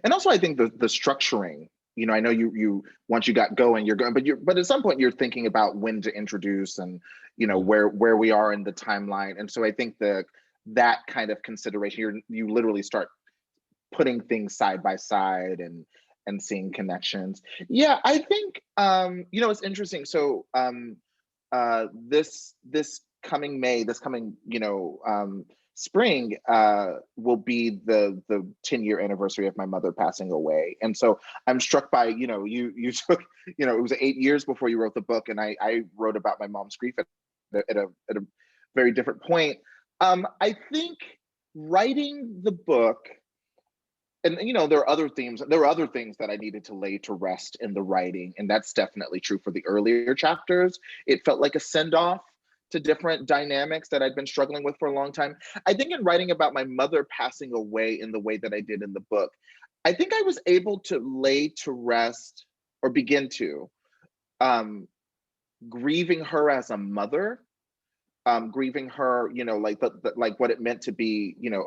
And also, I think the structuring, you know, I know you once you got going, you're going, but at some point you're thinking about when to introduce, and you know, where we are in the timeline. And so I think that kind of consideration, you literally start putting things side by side and seeing connections. Yeah, I think you know, it's interesting. So this coming May, this coming, you know, spring will be the 10-year anniversary of my mother passing away. And so I'm struck by, you know, you took, you know, it was 8 years before you wrote the book, and I wrote about my mom's grief at a very different point. I think writing the book, and you know, there were other things that I needed to lay to rest in the writing, and that's definitely true for the earlier chapters. It felt like a send-off to different dynamics that I'd been struggling with for a long time. I think in writing about my mother passing away in the way that I did in the book, I think I was able to lay to rest, or begin to, grieving her as a mother, grieving her, you know, like like what it meant to be, you know,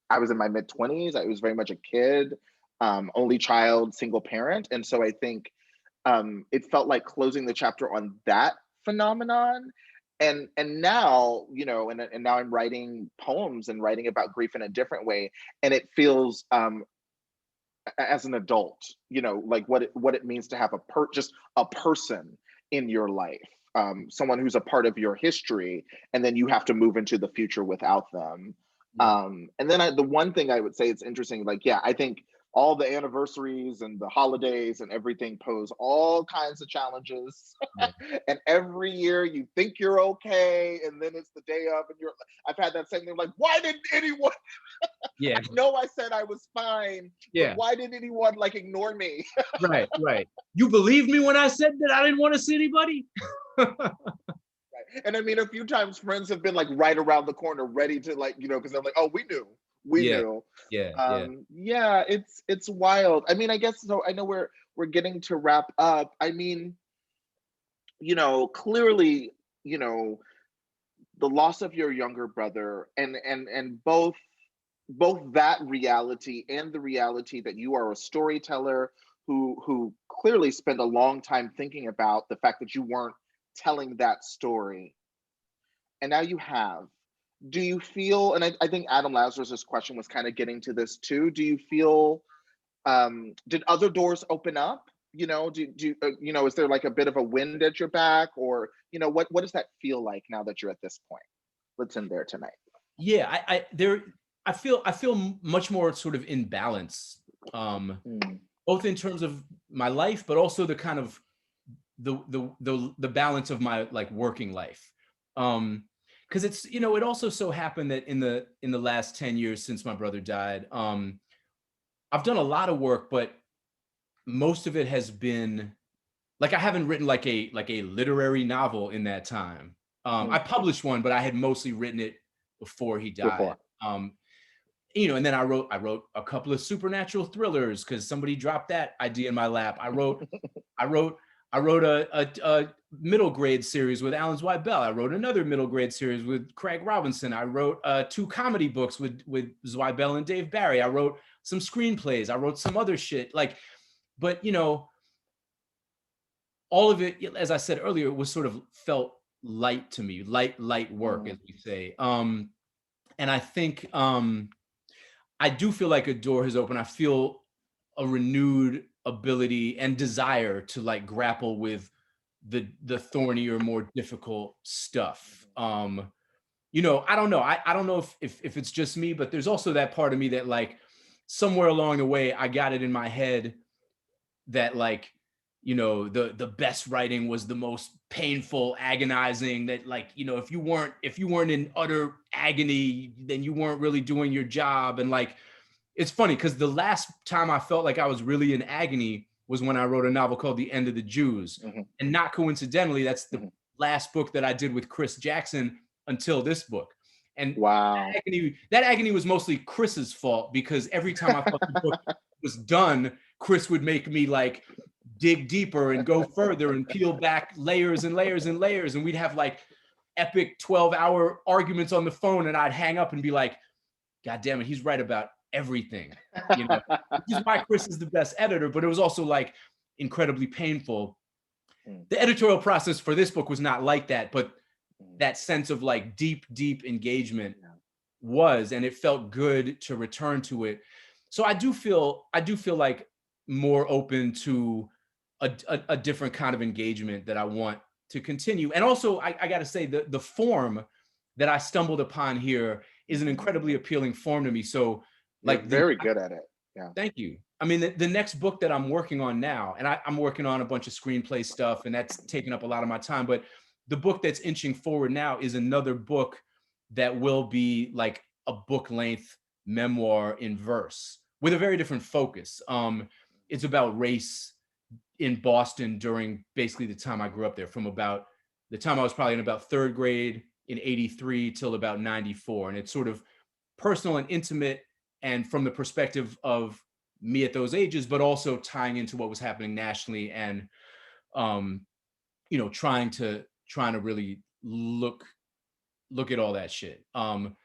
I was in my mid-20s. I was very much a kid, only child, single parent. And so I think it felt like closing the chapter on that phenomenon. And now, you know, and now I'm writing poems and writing about grief in a different way. And it feels as an adult, you know, like what it means to have just a person in your life, someone who's a part of your history, and then you have to move into the future without them. And then the one thing I would say, it's interesting, like, yeah, I think all the anniversaries and the holidays and everything pose all kinds of challenges. And every year you think you're okay, and then it's the day of, and I've had that same thing, like, why didn't anyone? I know I said I was fine, but why did anyone like ignore me? Right. You believed me when I said that I didn't want to see anybody? And I mean, a few times friends have been like right around the corner, ready to, like, you know, because they're like, oh, we knew. Yeah, it's wild. I mean, I guess, so I know we're getting to wrap up. I mean, you know, clearly, you know, the loss of your younger brother, and both that reality and the reality that you are a storyteller who clearly spent a long time thinking about the fact that you weren't telling that story, and now you have. Do you feel, and I think Adam Lazarus's question was kind of getting to this too, do you feel, did other doors open up? You know, you know, is there like a bit of a wind at your back, or, you know, what does that feel like now that you're at this point? Let's end there tonight. Yeah, I feel much more sort of in balance, both in terms of my life, but also the kind of the balance of my like working life. Because it's, you know, it also so happened that in the last 10 years since my brother died, I've done a lot of work, but most of it has been like, I haven't written like a literary novel in that time. I published one, but I had mostly written it before he died. You know, and then I wrote a couple of supernatural thrillers because somebody dropped that idea in my lap. I wrote a middle grade series with Alan Zweibel. I wrote another middle grade series with Craig Robinson. I wrote 2 comedy books with Zweibel and Dave Barry. I wrote some screenplays. I wrote some other shit. Like, but you know, all of it, as I said earlier, was sort of felt light to me, light work, as we say. And I think I do feel like a door has opened. I feel a renewed ability and desire to like grapple with the thornier, more difficult stuff. You know, I don't know. I don't know if it's just me, but there's also that part of me that like somewhere along the way I got it in my head that like, you know, the best writing was the most painful, agonizing, that like, you know, if you weren't in utter agony, then you weren't really doing your job. And like, it's funny because the last time I felt like I was really in agony was when I wrote a novel called The End of the Jews. Mhm. And not coincidentally, that's the Mhm. last book that I did with Chris Jackson until this book. And Wow. that agony was mostly Chris's fault, because every time I thought the book was done, Chris would make me like dig deeper and go further and peel back layers and layers and layers. And we'd have like epic 12-hour arguments on the phone, and I'd hang up and be like, God damn it, he's right about everything, you know, which is why Chris is the best editor. But it was also like incredibly painful. Mm. The editorial process for this book was not like that, but Mm. that sense of like deep engagement Yeah. was, and it felt good to return to it. So I do feel like more open to a different kind of engagement that I want to continue. And also I got to say the form that I stumbled upon here is an incredibly appealing form to me. So You're like very good at it. Yeah. thank you. I mean, the next book that I'm working on now, and I'm working on a bunch of screenplay stuff, and that's taking up a lot of my time. But the book that's inching forward now is another book that will be like a book length memoir in verse with a very different focus. It's about race in Boston during basically the time I grew up there, from about the time I was probably in about third grade in '83 till about '94. And it's sort of personal and intimate, and from the perspective of me at those ages, but also tying into what was happening nationally, and um, you know, trying to really look at all that shit. And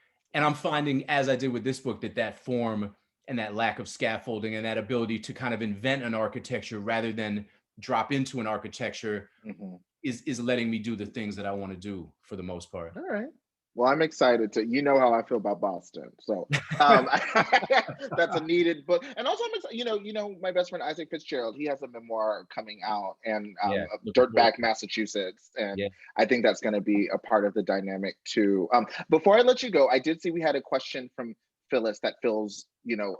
I'm finding, as I did with this book, that form and that lack of scaffolding and that ability to kind of invent an architecture rather than drop into an architecture Mhm. is letting me do the things that I want to do for the most part. All right. Well, I'm excited to, you know how I feel about Boston. So that's a needed book. And also I'm excited, my best friend Isaac Fitzgerald, he has a memoir coming out, and Yeah, of looking forward Dirtbag, to Massachusetts. it. And Yeah. I think that's going to be a part of the dynamic too. Before I let you go, I did see we had a question from Phyllis that feels,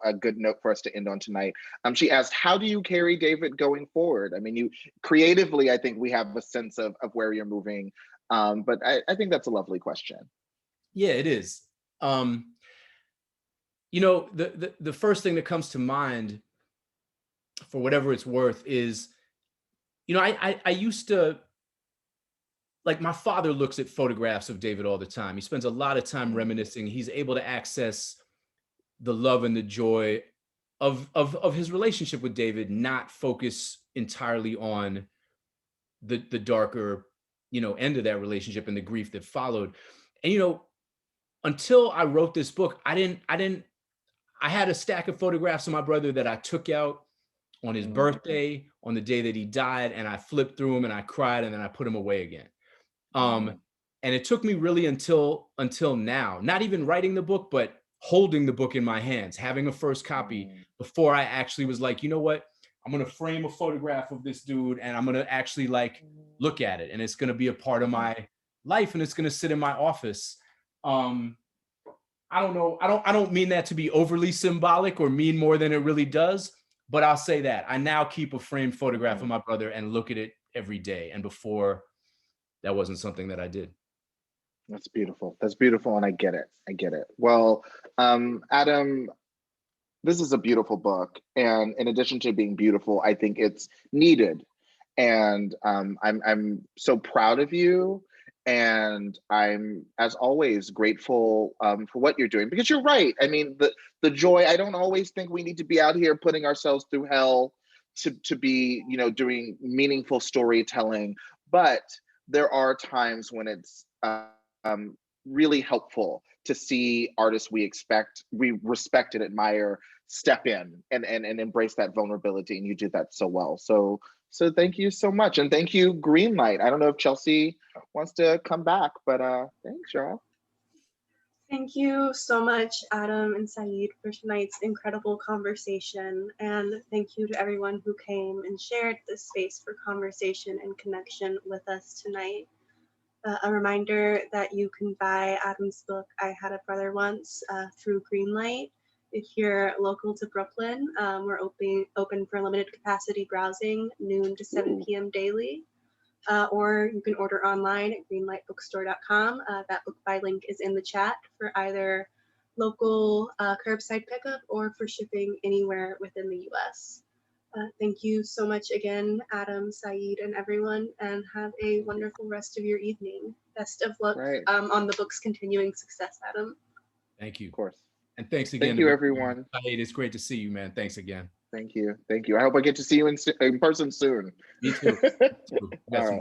a good note for us to end on tonight. She asked, how do you carry David going forward? I mean, you creatively, I think we have a sense of where you're moving. But I think that's a lovely question. Yeah, it is. The first thing that comes to mind, for whatever it's worth, is, I used to, like, my father looks at photographs of David all the time. He spends a lot of time reminiscing. He's able to access the love and the joy of his relationship with David, not focus entirely on the darker, end of that relationship and the grief that followed. And until I wrote this book, I had a stack of photographs of my brother that I took out on his birthday, on the day that he died, and I flipped through them and I cried, and then I put them away again. And it took me really until now, not even writing the book, but holding the book in my hands, having a first copy, before I actually was like, you know what? I'm going to frame a photograph of this dude, and I'm going to actually like look at it, and it's going to be a part of my life, and it's going to sit in my office. I don't know. I don't mean that to be overly symbolic or mean more than it really does, but I'll say that I now keep a framed photograph of my brother and look at it every day. And before, that wasn't something that I did. That's beautiful. That's beautiful. And I get it. I get it. Well, Adam, this is a beautiful book. And in addition to being beautiful, I think it's needed. And I'm so proud of you. And I'm, as always, grateful for what you're doing, because you're right. I mean, the joy, I don't always think we need to be out here putting ourselves through hell to be, doing meaningful storytelling. But there are times when it's really helpful to see artists we respect and admire step in and embrace that vulnerability, and you did that so well. So thank you so much, and thank you, Greenlight. I don't know if Chelsea wants to come back, but thanks, y'all. Thank you so much, Adam and Saeed, for tonight's incredible conversation. And thank you to everyone who came and shared this space for conversation and connection with us tonight. A reminder that you can buy Adam's book, I Had a Brother Once, through Greenlight. If you're local to Brooklyn, we're open for limited capacity browsing, noon to 7 p.m. daily. Or you can order online at greenlightbookstore.com. That book buy link is in the chat for either local curbside pickup or for shipping anywhere within the US. Thank you so much again, Adam, Saeed, and everyone, and have a wonderful rest of your evening. Best of luck Right. on the book's continuing success, Adam. Thank you. Of course. And thanks again. Thank you, everyone. Saeed, it's great to see you, man. Thanks again. Thank you. Thank you. I hope I get to see you in person soon. Me too. All right.